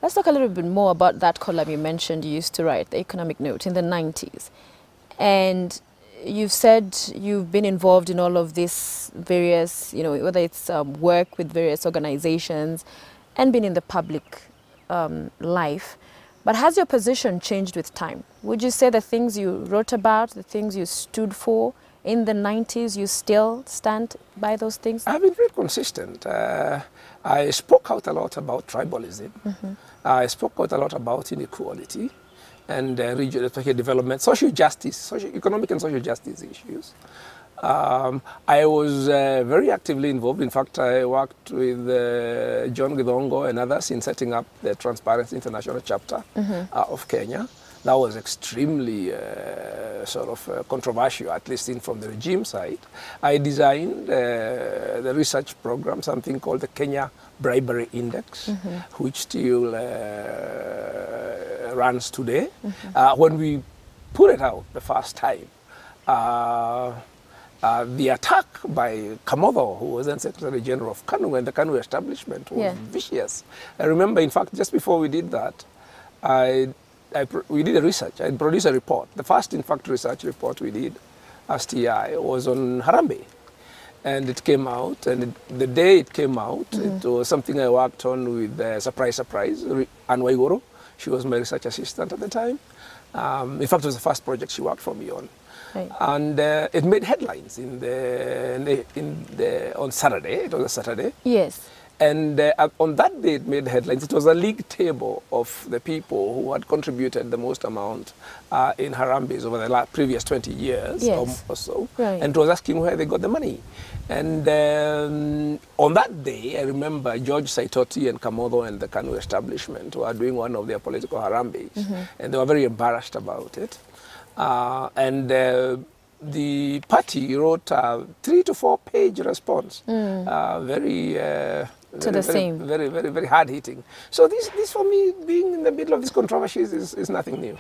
Let's talk a little bit more about that column you mentioned you used to write, the Economic Note, in the 90s. And you've said you've been involved in all of this various, whether it's work with various organizations and been in the public life. But has your position changed with time? Would you say the things you wrote about, the things you stood for in the 90s, you still stand by those things? I've been very consistent. I spoke out a lot about tribalism. Mm-hmm. I spoke out a lot about inequality and regional development, social justice, economic and social justice issues. I was very actively involved. In fact, I worked with John Githongo and others in setting up the Transparency International chapter of Kenya. That was extremely controversial, at least from the regime side. I designed the research program, something called the Kenya Bribery Index, which still runs today. When we put it out the first time, the attack by Kamotho, who was then Secretary General of KANU and the KANU establishment, was vicious. I remember, in fact, just before we did that, we did a research. I produced a report. The first, in fact, research report we did as TI was on Harambee. And it came out, and the day it came out, it was something I worked on with, surprise, Anne Waiguru. She was my research assistant at the time. In fact, it was the first project she worked for me on. Right. And it made headlines on Saturday. It was a Saturday. Yes. And on that day, it made headlines. It was a league table of the people who had contributed the most amount in Harambees over the previous 20 years or so. Right. And it was asking where they got the money. And on that day, I remember George Saitoti and Kamotho and the KANU establishment were doing one of their political Harambees. And they were very embarrassed about it. The party wrote a 3 to 4 page response, very hard hitting. So this for me, being in the middle of these controversies is nothing new.